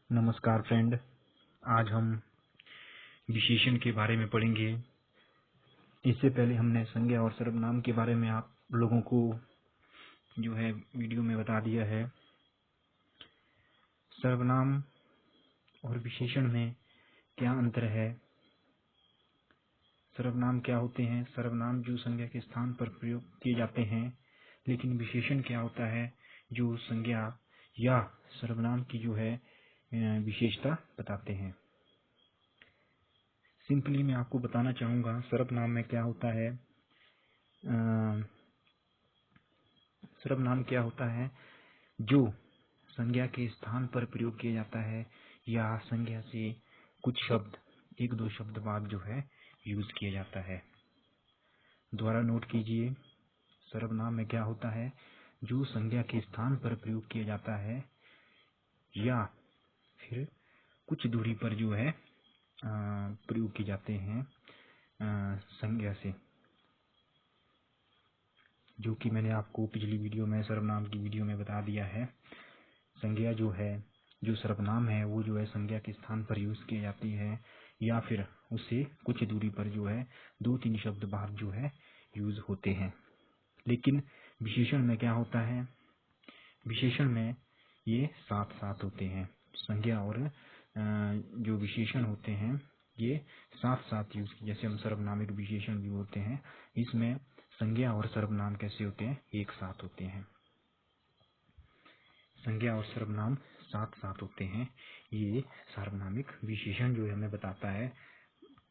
नमस्कार फ्रेंड। आज हम विशेषण के बारे में पढ़ेंगे। इससे पहले हमने संज्ञा और सर्वनाम के बारे में आप लोगों को जो है वीडियो में बता दिया है। सर्वनाम और विशेषण में क्या अंतर है, सर्वनाम क्या होते हैं, सर्वनाम जो संज्ञा के स्थान पर प्रयोग किए जाते हैं, लेकिन विशेषण क्या होता है जो संज्ञा या सर्वनाम की जो है विशेषता बताते हैं। सिंपली मैं आपको बताना चाहूँगा सर्वनाम में क्या होता है। सर्वनाम क्या होता है जो संज्ञा के स्थान पर प्रयोग किया जाता है या संज्ञा से कुछ शब्द, एक दो शब्द बाद जो है यूज किया जाता है। दोबारा नोट कीजिए, सर्वनाम में क्या होता है जो संज्ञा के स्थान पर प्रयोग किया जाता है या फिर कुछ दूरी पर जो है प्रयोग किए जाते हैं संज्ञा से, जो कि मैंने आपको पिछली वीडियो में सर्वनाम की वीडियो में बता दिया है। संज्ञा जो है, जो सर्वनाम है वो जो है संज्ञा के स्थान पर यूज की जाती है या फिर उससे कुछ दूरी पर जो है दो तीन शब्द बाद जो है यूज होते हैं। लेकिन विशेषण में क्या होता है, विशेषण में ये साथ साथ होते हैं। संज्ञा और जो विशेषण होते हैं ये साथ साथ यूज की, जैसे हम सर्वनामिक विशेषण भी होते हैं, इसमें संज्ञा और सर्वनाम कैसे होते हैं, एक साथ होते हैं। संज्ञा और सर्वनाम साथ साथ होते हैं। ये सार्वनामिक विशेषण जो है हमें बताता है।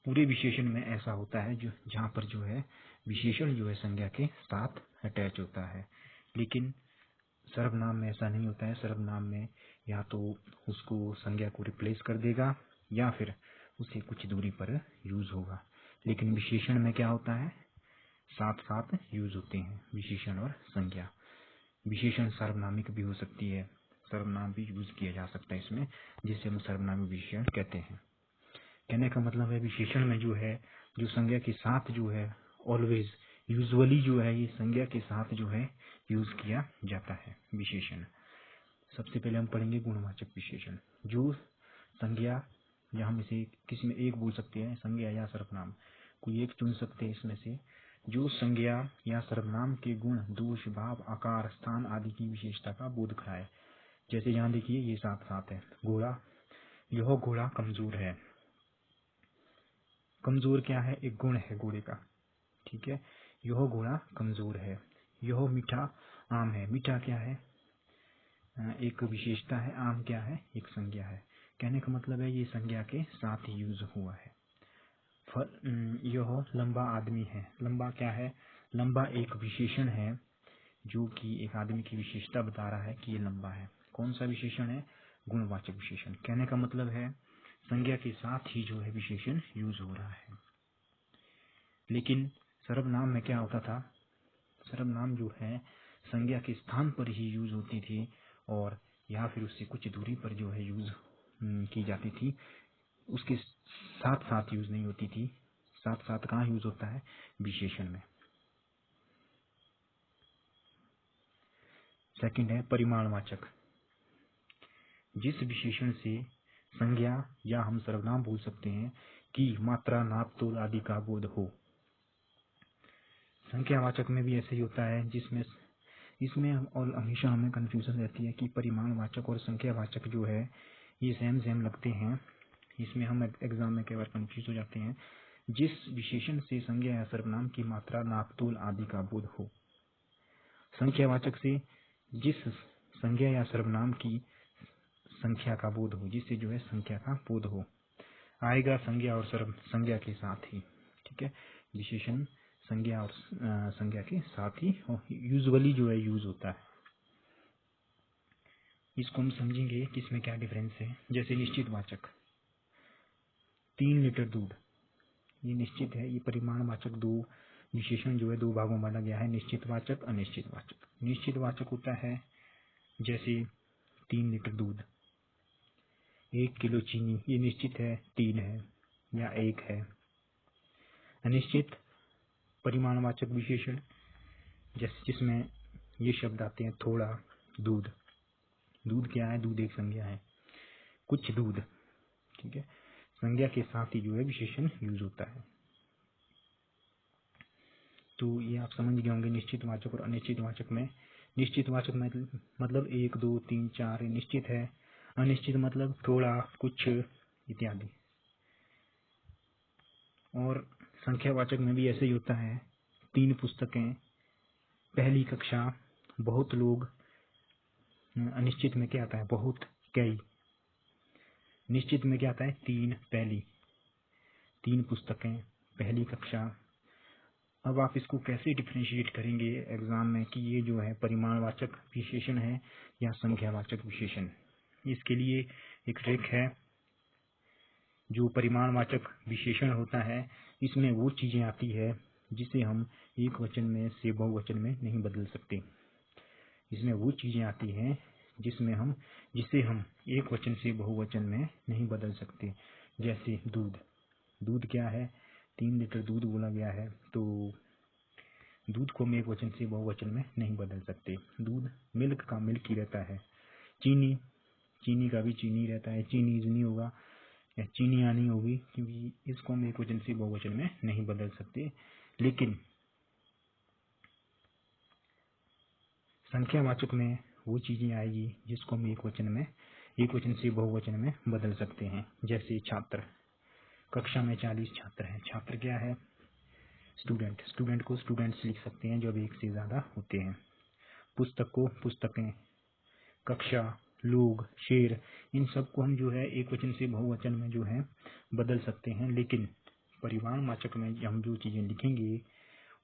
पूरे विशेषण में ऐसा होता है जो जहाँ पर जो है विशेषण जो है संज्ञा के साथ अटैच होता है, लेकिन सर्वनाम में ऐसा नहीं होता है। सर्वनाम में या तो उसको संज्ञा को रिप्लेस कर देगा या फिर उसे कुछ दूरी पर यूज होगा। लेकिन विशेषण में क्या होता है, साथ साथ यूज होते हैं विशेषण और संज्ञा। विशेषण सार्वनामिक भी हो सकती है, सर्वनाम भी यूज किया जा सकता है इसमें, जिसे हम सर्वनामिक विशेषण कहते हैं। कहने का मतलब है विशेषण में जो है जो संज्ञा के साथ जो है ऑलवेज, यूजुअली जो है ये संज्ञा के साथ जो है यूज किया जाता है विशेषण। सबसे पहले हम पढ़ेंगे गुणवाचक विशेषण। जो संज्ञा, या हम इसे किसी में एक बोल सकते हैं, संज्ञा या सर्वनाम, कोई एक चुन सकते हैं इसमें से, जो संज्ञा या सर्वनाम के गुण, दोष, भाव, आकार, स्थान आदि की विशेषता का बोध कराए। जैसे यहाँ देखिए ये साथ साथ है। घोड़ा, यह घोड़ा कमजोर है। कमजोर क्या है, एक गुण है घोड़े का, ठीक है। यह घोड़ा कमजोर है। यह मीठा आम है। मीठा क्या है, एक विशेषता है। आम क्या है, एक संज्ञा है। कहने का मतलब है ये संज्ञा के साथ यूज हुआ है। यह लंबा आदमी है। लंबा क्या है, लंबा एक विशेषण है जो कि एक आदमी की विशेषता बता रहा है कि ये लंबा है। कौन सा विशेषण है, गुणवाचक विशेषण। कहने का मतलब है संज्ञा के साथ ही जो है विशेषण यूज हो रहा है। लेकिन सर्वनाम में क्या होता था, सर्वनाम जो है संज्ञा के स्थान पर ही यूज होती थी और या फिर उससे कुछ दूरी पर जो है यूज की जाती थी, उसके साथ साथ यूज नहीं होती थी। साथ साथ कहाँ यूज होता है, विशेषण में। सेकंड है परिमाणवाचक। जिस विशेषण से संज्ञा या हम सर्वनाम बोल सकते हैं कि मात्रा, नाप, तोल आदि का बोध हो। संख्यावाचक में भी ऐसे ही होता है, जिसमें इसमें और हमेशा हमें कंफ्यूजन रहती है कि परिमाणवाचक और संख्यावाचक जो है ये सेम सेम लगते हैं। इसमें हम एग्जाम में कई बार कंफ्यूज हो जाते हैं। जिस विशेषण से संज्ञा या सर्वनाम की मात्रा, नाप, तोल आदि का बोध हो। संख्यावाचक से जिस संज्ञा या सर्वनाम की संख्या का बोध हो, जिससे जो है संख्या का बोध हो, आएगा संज्ञा और संज्ञा के साथ ही, ठीक है। विशेषण संज्ञा और संज्ञा के साथ ही यूजुअली जो है यूज होता है। इसको हम समझेंगे कि इसमें क्या डिफरेंस है। जैसे निश्चित वाचक, 3 लीटर दूध, ये निश्चित है। ये परिमाणवाचक दो विशेषण जो है दो भागों में बांटा गया है, निश्चित वाचक, अनिश्चित वाचक। निश्चित वाचक होता है जैसे 3 लीटर दूध, 1 किलो चीनी, ये निश्चित है, 3 है या 1 है। अनिश्चित परिमाणवाचक विशेषण जैसे जिसमें ये शब्द आते हैं थोड़ा, दूध। दूध क्या है, दूध एक संज्ञा है। कुछ दूध। ठीक है, संज्ञा के साथ ही जो है विशेषण यूज होता है। तो ये आप समझ गए होंगे निश्चित वाचक और अनिश्चित वाचक में। निश्चित वाचक में मतलब 1 2 3 4 निश्चित है, अनिश्चित मतलब थोड़ा कुछ इत्यादि। और संख्यावाचक में भी ऐसे ही होता है, 3 पुस्तकें, पहली कक्षा, बहुत लोग। अनिश्चित में क्या आता है, बहुत, कई। निश्चित में क्या आता है, 3, पहली, 3 पुस्तकें, पहली कक्षा। अब आप इसको कैसे डिफ्रेंशिएट करेंगे एग्जाम में कि ये जो है परिमाणवाचक विशेषण है या संख्यावाचक विशेषण। इसके लिए एक ट्रिक है। जो परिमाणवाचक विशेषण होता है इसमें वो चीजें आती है जिसे हम एक वचन में से बहुवचन में नहीं बदल सकते। इसमें वो चीजें आती हैं जिसे हम एक वचन से बहुवचन में नहीं बदल सकते। जैसे दूध। दूध क्या है, 3 लीटर दूध बोला गया है, तो दूध को हम एक वचन से बहुवचन में नहीं बदल सकते। दूध, मिल्क का मिल्क ही रहता है। चीनी, चीनी का भी चीनी रहता है, चीनीज नहीं होगा या चीनी आनी होगी, क्योंकि इसको हम एक वचन से बहुवचन में नहीं बदल सकते। लेकिन संख्यावाचक में वो चीजें आएगी जिसको हम एक वचन से बहुवचन में बदल सकते हैं। जैसे छात्र, कक्षा में 40 छात्र हैं। छात्र क्या है, स्टूडेंट। स्टूडेंट को स्टूडेंट्स लिख सकते हैं जब एक से ज्यादा होते हैं। पुस्तक को पुस्तकें, कक्षा, लोग, शेर, इन सब को हम जो है एक वचन से बहुवचन में जो है बदल सकते हैं। लेकिन परिमाणवाचक में हम जो चीजें लिखेंगे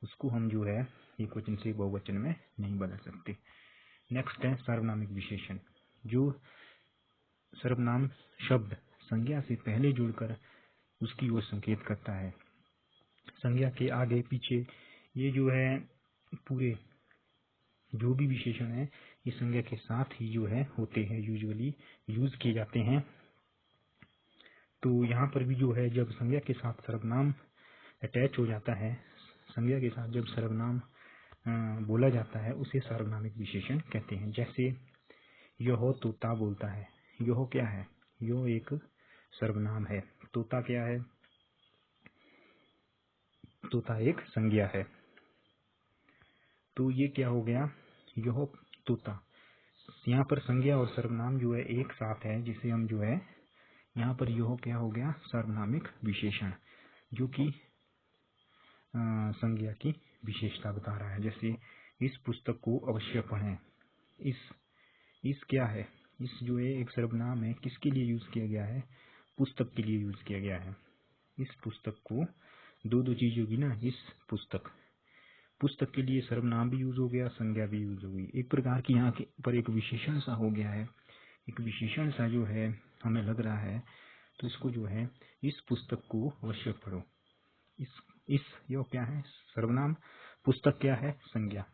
उसको हम जो है एक वचन से बहुवचन में नहीं बदल सकते। नेक्स्ट है सार्वनामिक विशेषण। जो सर्वनाम शब्द संज्ञा से पहले जुड़कर उसकी ओर संकेत करता है। संज्ञा के आगे पीछे ये जो है पूरे जो भी विशेषण है ये संज्ञा के साथ ही जो है होते हैं, यूजुअली यूज किए जाते हैं। तो यहाँ पर भी जो है जब संज्ञा के साथ सर्वनाम अटैच हो जाता है, संज्ञा के साथ जब सर्वनाम बोला जाता है उसे सार्वनामिक विशेषण कहते हैं। जैसे यह तोता बोलता है। यह क्या है, यह एक सर्वनाम है। तोता क्या है, तोता एक संज्ञा है। तो ये क्या हो गया, यह तोता। यहाँ पर संज्ञा और सर्वनाम जो है एक साथ है, जिसे हम जो है यहाँ पर यह क्या हो गया, सार्वनामिक विशेषण, जो कि संज्ञा की विशेषता बता रहा है। जैसे इस पुस्तक को अवश्य पढ़ें। इस क्या है, इस जो है एक सर्वनाम है, किसके लिए यूज किया गया है, पुस्तक के लिए यूज किया गया है। इस पुस्तक को, दो चीज होगी ना, इस पुस्तक के लिए सर्वनाम भी यूज हो गया, संज्ञा भी यूज हो गई। एक प्रकार की यहाँ के पर एक विशेषण सा हो गया है, एक विशेषण सा जो है हमें लग रहा है। तो इसको जो है इस पुस्तक को अवश्य पढ़ो। इस यो क्या है, सर्वनाम, पुस्तक क्या है, संज्ञा।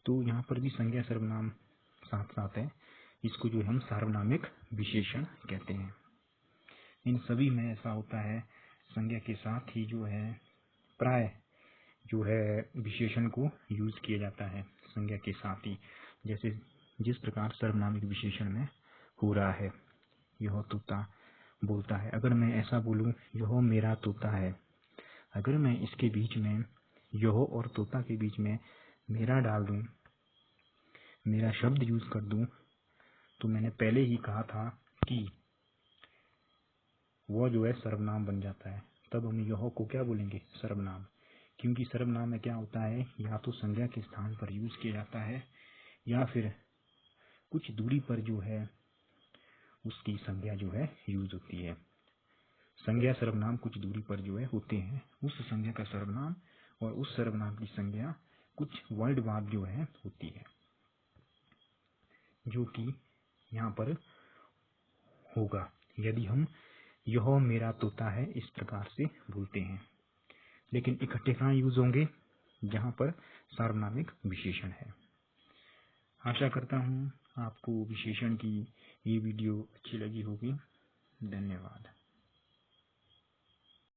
तो यहाँ पर भी संज्ञा सर्वनाम साथ साथ है, इसको जो हम सार्वनामिक विशेषण कहते हैं। इन सभी में ऐसा होता है, संज्ञा के साथ ही जो है प्राय जो है विशेषण को यूज किया जाता है संज्ञा के साथ ही। जैसे जिस प्रकार सर्वनामिक विशेषण में हो रहा है, यह तोता बोलता है। अगर मैं ऐसा बोलूं, यह मेरा तोता है, अगर मैं इसके बीच में, यह और तोता के बीच में मेरा डाल दूं, मेरा शब्द यूज कर दूं, तो मैंने पहले ही कहा था कि वह जो है सर्वनाम बन जाता है। तब हम यह को क्या बोलेंगे, सर्वनाम। क्योंकि सर्वनाम में क्या होता है, या तो संज्ञा के स्थान पर यूज किया जाता है या फिर कुछ दूरी पर जो है उसकी संज्ञा जो है यूज होती है। संज्ञा सर्वनाम कुछ दूरी पर जो है होते हैं, उस संज्ञा का सर्वनाम और उस सर्वनाम की संज्ञा कुछ वर्ड बाद जो है होती है, जो कि यहाँ पर होगा यदि हम यह मेरा तोता है इस प्रकार से बोलते हैं। लेकिन इकट्ठे कहाँ यूज होंगे, जहाँ पर सार्वनामिक विशेषण है। आशा करता हूँ आपको विशेषण की ये वीडियो अच्छी लगी होगी। धन्यवाद।